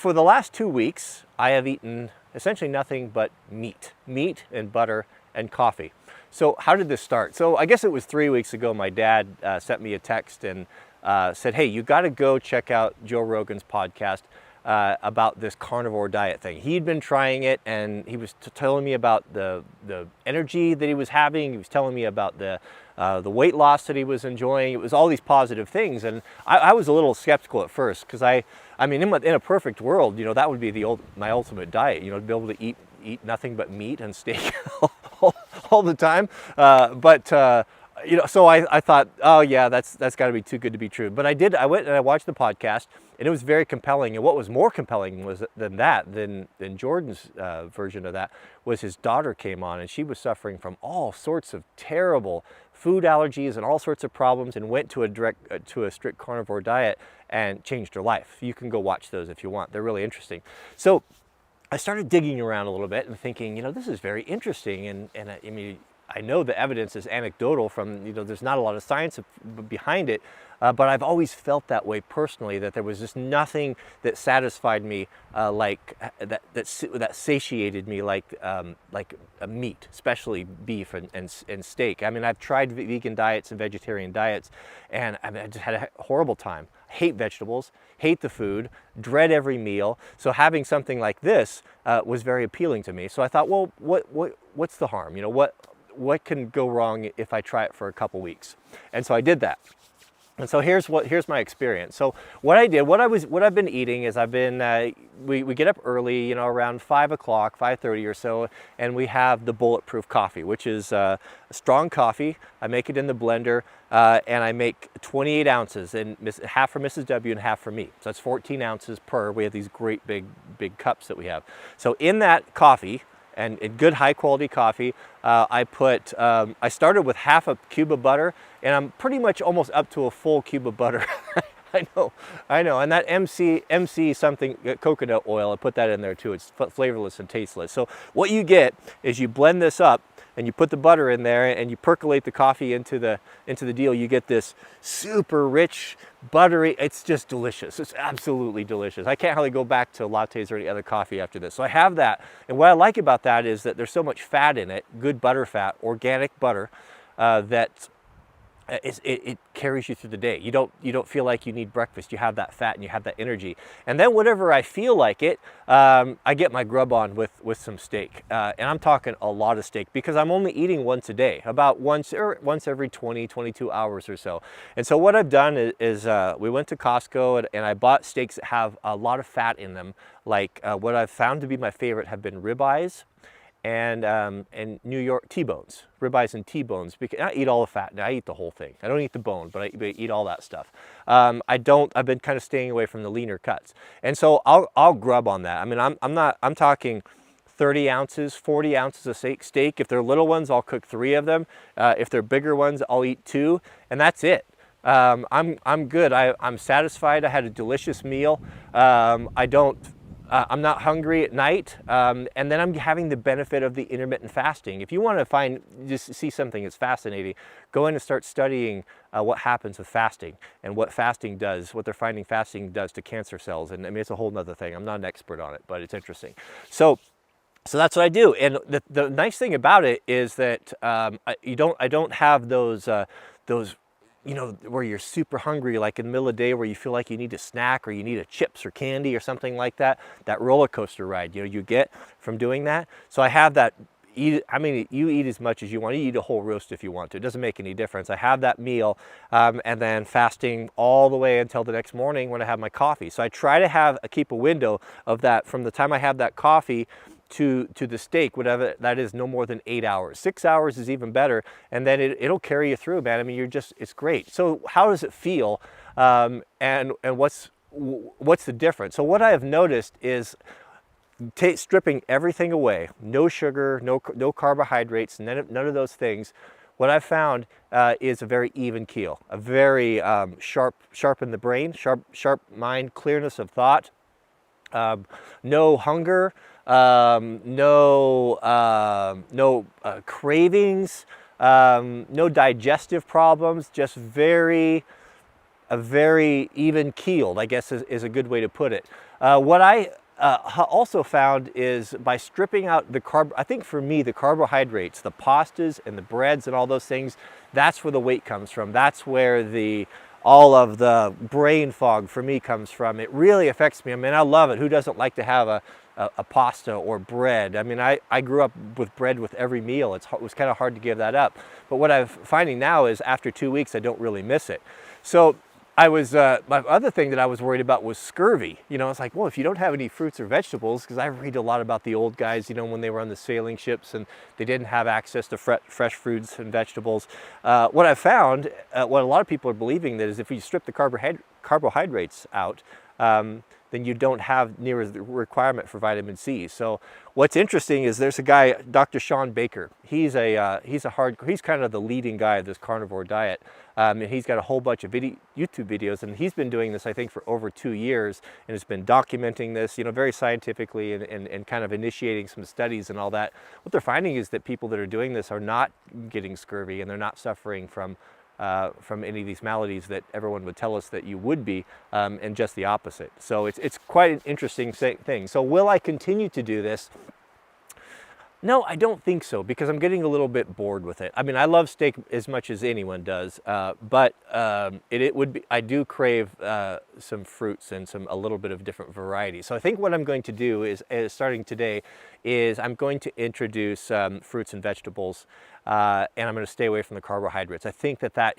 For the last 2 weeks, I have eaten essentially nothing but meat and butter and coffee. So how did this start? So I guess it was 3 weeks ago, my dad sent me a text and said, hey, you got to go check out Joe Rogan's podcast about this carnivore diet thing. He'd been trying it, and he was telling me about the energy that he was having. He was telling me about the weight loss that he was enjoying. It was all these positive things, and I was a little skeptical at first, because I mean, in a perfect world, you know, that would be my ultimate diet. You know, to be able to eat nothing but meat and steak all the time. You know, so I thought, oh yeah, that's got to be too good to be true. But I went and I watched the podcast, and it was very compelling. And what was more compelling than Jordan's version of that was his daughter came on, and she was suffering from all sorts of terrible food allergies and all sorts of problems, and went to a strict carnivore diet and changed her life. You can go watch those if you want. They're really interesting. So I started digging around a little bit and thinking, you know, this is very interesting. And I mean, I know the evidence is anecdotal from, you know, there's not a lot of science behind it, but I've always felt that way personally, that there was just nothing that satisfied me that satiated me like a meat, especially beef and steak. I mean, I've tried vegan diets and vegetarian diets, and I just had a horrible time. Hate vegetables, hate the food, dread every meal. So having something like this was very appealing to me. So I thought, well, what's the harm? You know, what can go wrong if I try it for a couple weeks? And so I did that. And so here's my experience. So what I've been eating is we get up early, you know, around 5 o'clock, 5:30 or so, and we have the bulletproof coffee, which is a strong coffee. I make it in the blender, and I make 28 ounces, and half for Mrs. W and half for me. So that's 14 ounces per. We have these great big cups that we have. So in that coffee, and good high quality coffee, I started with half a cube of butter, and I'm pretty much almost up to a full cube of butter. I know. And that MC something coconut oil, I put that in there too. It's flavorless and tasteless. So what you get is you blend this up, and you put the butter in there, and you percolate the coffee into the deal. You get this super rich, buttery, it's just delicious. It's absolutely delicious. I can't hardly go back to lattes or any other coffee after this. So I have that, and what I like about that is that there's so much fat in it, good butter fat, organic butter, that it carries you through the day. You don't feel like you need breakfast. You have that fat and you have that energy. And then whenever I feel like it, I get my grub on with some steak. And I'm talking a lot of steak, because I'm only eating once a day, about once every 22 hours or so. And so what I've done is we went to Costco, and I bought steaks that have a lot of fat in them. Like what I've found to be my favorite have been ribeyes and New York T-bones, ribeyes and T-bones. Because I eat all the fat. I eat the whole thing. I don't eat the bone, but I eat all that stuff. I've been kind of staying away from the leaner cuts, and so I'll grub on that. I mean, I'm talking 30 ounces, 40 ounces of steak. If they're little ones, I'll cook 3 of them. If they're bigger ones, I'll eat 2, and that's it. I'm good. I'm satisfied. I had a delicious meal. I'm not hungry at night, and then I'm having the benefit of the intermittent fasting. If you want to just see something that's fascinating, go in and start studying what happens with fasting and what fasting does, what they're finding fasting does to cancer cells. And I mean, it's a whole nother thing. I'm not an expert on it, but it's interesting. So that's what I do. And the nice thing about it is that I don't have those you know, where you're super hungry, like in the middle of the day, where you feel like you need a snack or you need a chips or candy or something like that. That roller coaster ride, you know, you get from doing that. So I have that. You eat as much as you want. You eat a whole roast if you want to. It doesn't make any difference. I have that meal, and then fasting all the way until the next morning when I have my coffee. So I try to keep a window of that from the time I have that coffee to the steak, whatever that is, no more than 8 hours. 6 hours is even better, and then it'll carry you through, man. I mean, it's great. So how does it feel, and what's the difference? So what I have noticed is stripping everything away, no sugar, no carbohydrates, none of those things. What I've found is a very even keel, a very sharp in the brain, sharp mind, clearness of thought, no hunger, no cravings, no digestive problems, just a very even keeled, I guess is a good way to put it. What I also found is by stripping out the I think for me, the carbohydrates, the pastas and the breads and all those things, that's where the weight comes from. That's where all of the brain fog for me comes from. It really affects me. I mean, I love it. Who doesn't like to have a pasta or bread? I mean, I grew up with bread with every meal. It was kind of hard to give that up. But what I'm finding now is after 2 weeks, I don't really miss it. So my other thing that I was worried about was scurvy. You know, it's like, well, if you don't have any fruits or vegetables, because I read a lot about the old guys, you know, when they were on the sailing ships and they didn't have access to fresh fruits and vegetables. What I found, what a lot of people are believing, that is if you strip the carbohydrates out, then you don't have near the requirement for vitamin C. So what's interesting is there's a guy, Dr. Sean Baker. He's kind of the leading guy of this carnivore diet. And he's got a whole bunch of YouTube videos, and he's been doing this, I think, for over 2 years, and has been documenting this, you know, very scientifically and kind of initiating some studies and all that. What they're finding is that people that are doing this are not getting scurvy, and they're not suffering from any of these maladies that everyone would tell us that you would be, and just the opposite. So it's quite an interesting thing. So will I continue to do this? No, I don't think so, because I'm getting a little bit bored with it. I mean, I love steak as much as anyone does, but I do crave some fruits and a little bit of different variety. So I think what I'm going to do is starting today, is I'm going to introduce fruits and vegetables, and I'm going to stay away from the carbohydrates. I think that's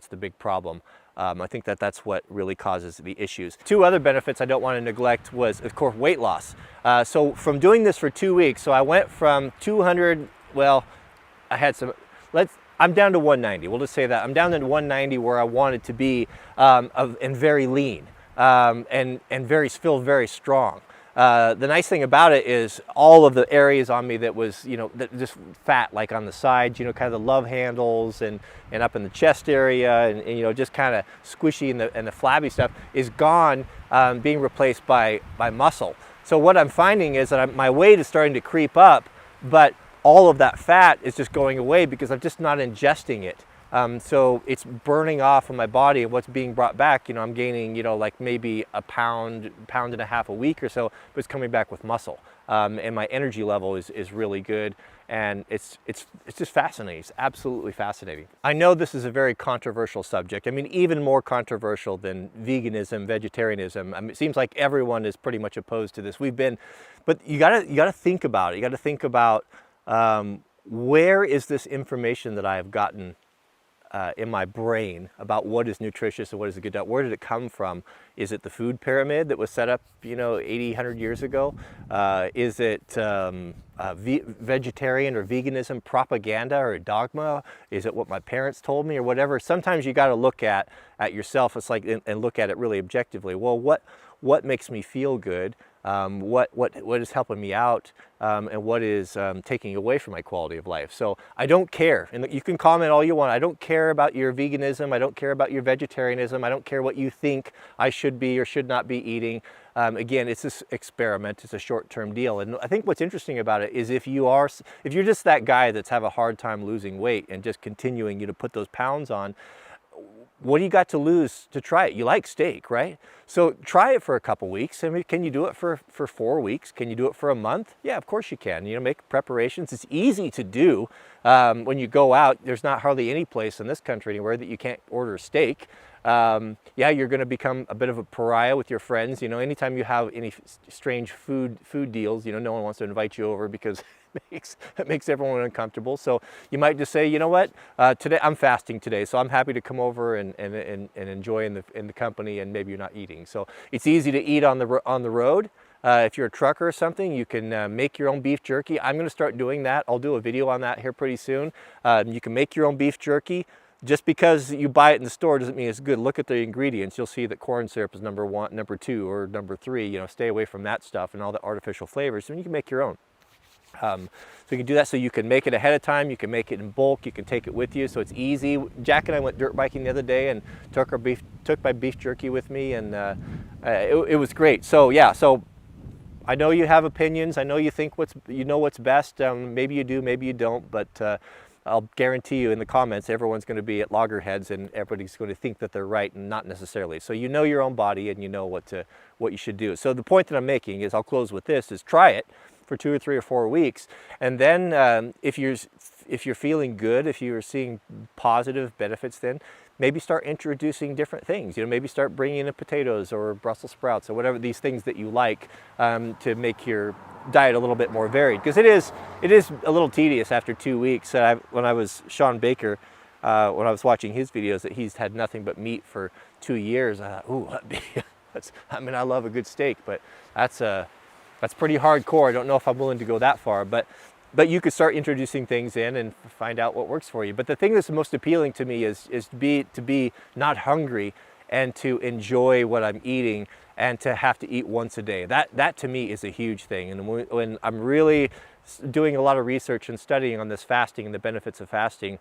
the big problem. I think that's what really causes the issues. Two other benefits I don't want to neglect was, of course, weight loss. So from doing this for 2 weeks, so I went from 200, well, I'm down to 190. We'll just say that. I'm down to 190 where I wanted to be, and very lean, and feel very strong. The nice thing about it is all of the areas on me that was, you know, just fat, like on the sides, you know, kind of the love handles and up in the chest area, and you know, just kind of squishy and the flabby stuff is gone, being replaced by muscle. So what I'm finding is that my weight is starting to creep up, but all of that fat is just going away because I'm just not ingesting it. So it's burning off in my body, and what's being brought back, you know, I'm gaining, you know, like maybe a pound and a half a week or so, but it's coming back with muscle. And my energy level is really good, and it's just fascinating. It's absolutely fascinating. I know this is a very controversial subject. I mean, even more controversial than veganism, vegetarianism. I mean, it seems like everyone is pretty much opposed to this. But you gotta think about it. You gotta think about where is this information that I have gotten in my brain about what is nutritious and what is a good diet. Where did it come from? Is it the food pyramid that was set up, you know, 80, 100 years ago? Is it vegetarian or veganism propaganda or dogma? Is it what my parents told me or whatever? Sometimes you got to look at yourself. It's like, and look at it really objectively. Well, what makes me feel good? What is helping me out, and what is taking away from my quality of life. So I don't care, and you can comment all you want. I don't care about your veganism. I don't care about your vegetarianism. I don't care what you think I should be or should not be eating. Again, it's this experiment. It's a short-term deal. And I think what's interesting about it is if you're just that guy that's have a hard time losing weight and just continuing, you know, put those pounds on, what do you got to lose to try it? You like steak, right? So try it for a couple weeks. I mean, can you do it for 4 weeks? Can you do it for a month? Yeah, of course you can. You know, make preparations. It's easy to do. When you go out, there's not hardly any place in this country anywhere that you can't order steak. Yeah, you're going to become a bit of a pariah with your friends. You know, anytime you have any strange food deals, you know, no one wants to invite you over because it makes everyone uncomfortable. So you might just say, you know what, today I'm fasting today, so I'm happy to come over and enjoy in the company, and maybe you're not eating. So it's easy to eat on the road. If you're a trucker or something, you can make your own beef jerky. I'm going to start doing that. I'll do a video on that here pretty soon. You can make your own beef jerky. Just because you buy it in the store doesn't mean it's good. Look at the ingredients. You'll see that corn syrup is number 1, number 2, or number 3. You know, stay away from that stuff and all the artificial flavors. And you can make your own. So you can do that. So you can make it ahead of time. You can make it in bulk. You can take it with you. So it's easy. Jack and I went dirt biking the other day and took my beef jerky with me, and it was great. So yeah. So I know you have opinions. I know you think what's best. Maybe you do. Maybe you don't. But I'll guarantee you in the comments, everyone's going to be at loggerheads, and everybody's going to think that they're right and not necessarily. So you know your own body, and you know what what you should do. So the point that I'm making is, I'll close with this, is try it for 2 or 3 or 4 weeks. And then if you're feeling good, if you're seeing positive benefits, then maybe start introducing different things. Maybe start bringing in potatoes or Brussels sprouts or whatever, these things that you like, to make your diet a little bit more varied. Because it is a little tedious after 2 weeks. When I was Sean Baker, when I was watching his videos, that he's had nothing but meat for 2 years, I thought, ooh, I mean, I love a good steak, but that's pretty hardcore. I don't know if I'm willing to go that far, but you could start introducing things in and find out what works for you. But the thing that's most appealing to me is to be not hungry, and to enjoy what I'm eating, and to have to eat once a day. That to me is a huge thing. And when I'm really doing a lot of research and studying on this fasting and the benefits of fasting,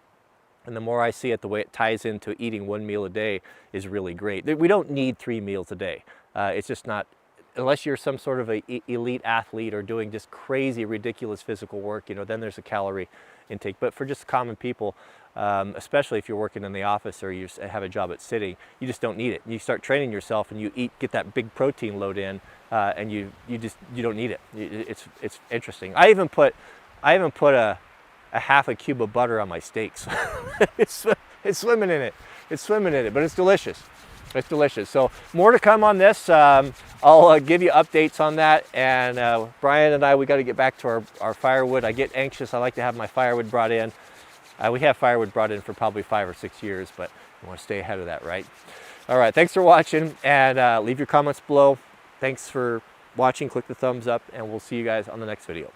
and the more I see it, the way it ties into eating 1 meal a day is really great. We don't need 3 meals a day. It's just not, unless you're some sort of a elite athlete or doing just crazy, ridiculous physical work, then there's a calorie intake. But for just common people, especially if you're working in the office or you have a job at sitting, you just don't need it. You start training yourself and you get that big protein load in, and you don't need it. It's interesting. I even put a half a cube of butter on my steaks. it's swimming in it. It's swimming in it, but it's delicious. It's delicious. So more to come on this. I'll give you updates on that. And Brian and I, we got to get back to our firewood. I get anxious. I like to have my firewood brought in. We have firewood brought in for probably 5 or 6 years, but we want to stay ahead of that, right? All right, thanks for watching, and leave your comments below. Thanks for watching. Click the thumbs up, and we'll see you guys on the next video.